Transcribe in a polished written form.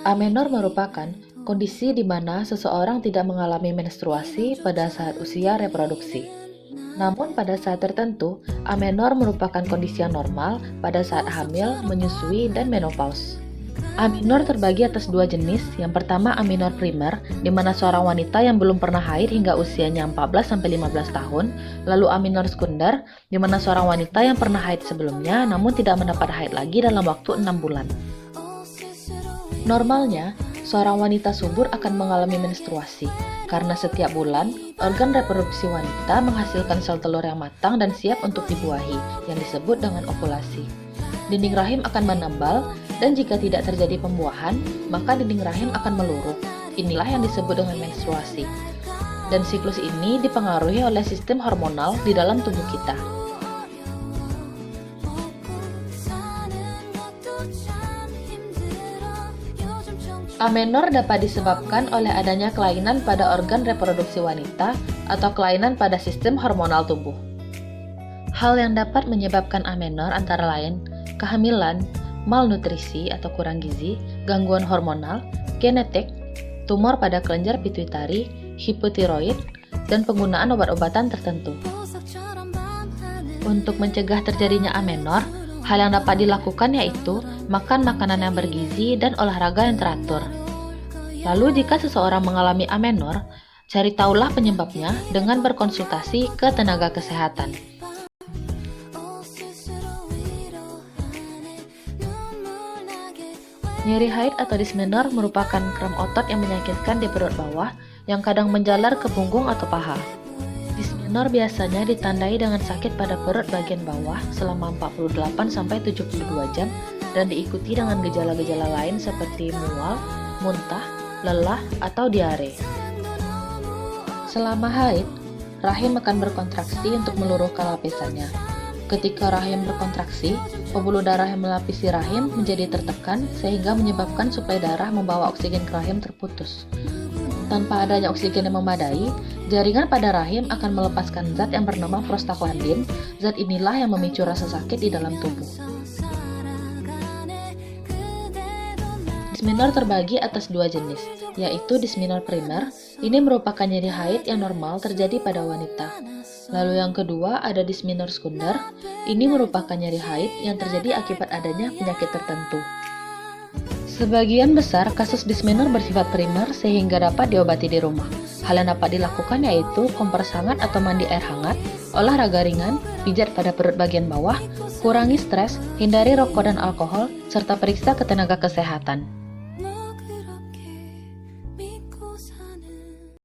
Amenor merupakan kondisi di mana seseorang tidak mengalami menstruasi pada saat usia reproduksi. Namun pada saat tertentu, amenor merupakan kondisi yang normal pada saat hamil, menyusui, dan menopause. Amenor terbagi atas dua jenis. Yang pertama amenor primer, di mana seorang wanita yang belum pernah haid hingga usianya 14-15 tahun. Lalu amenor sekunder, di mana seorang wanita yang pernah haid sebelumnya namun tidak mendapat haid lagi dalam waktu 6 bulan. Normalnya, seorang wanita subur akan mengalami menstruasi, karena setiap bulan, organ reproduksi wanita menghasilkan sel telur yang matang dan siap untuk dibuahi, yang disebut dengan ovulasi. Dinding rahim akan menambal, dan jika tidak terjadi pembuahan, maka dinding rahim akan meluruh. Inilah yang disebut dengan menstruasi. Dan siklus ini dipengaruhi oleh sistem hormonal di dalam tubuh kita. Amenor dapat disebabkan oleh adanya kelainan pada organ reproduksi wanita atau kelainan pada sistem hormonal tubuh. Hal yang dapat menyebabkan amenor antara lain kehamilan, malnutrisi atau kurang gizi, gangguan hormonal, genetik, tumor pada kelenjar pituitari, hipotiroid, dan penggunaan obat-obatan tertentu. Untuk mencegah terjadinya amenor, hal yang dapat dilakukan yaitu makan makanan yang bergizi dan olahraga yang teratur. Lalu jika seseorang mengalami amenor, cari tahulah penyebabnya dengan berkonsultasi ke tenaga kesehatan. Nyeri haid atau dismenor merupakan kram otot yang menyakitkan di perut bawah yang kadang menjalar ke punggung atau paha. Dismenor biasanya ditandai dengan sakit pada perut bagian bawah selama 48-72 jam dan diikuti dengan gejala-gejala lain seperti mual, muntah, lelah, atau diare. Selama haid, rahim akan berkontraksi untuk meluruhkan lapisannya. Ketika rahim berkontraksi, pembuluh darah yang melapisi rahim menjadi tertekan sehingga menyebabkan suplai darah membawa oksigen ke rahim terputus. Tanpa adanya oksigen yang memadai, jaringan pada rahim akan melepaskan zat yang bernama prostaglandin. Zat inilah yang memicu rasa sakit di dalam tubuh. Dismenor terbagi atas dua jenis, yaitu dismenor primer. Ini merupakan nyeri haid yang normal terjadi pada wanita. Lalu yang kedua ada dismenor sekunder. Ini merupakan nyeri haid yang terjadi akibat adanya penyakit tertentu. Sebagian besar kasus dismenor bersifat primer sehingga dapat diobati di rumah. Hal yang dapat dilakukan yaitu kompres hangat atau mandi air hangat, olahraga ringan, pijat pada perut bagian bawah, kurangi stres, hindari rokok dan alkohol, serta periksa ke tenaga kesehatan.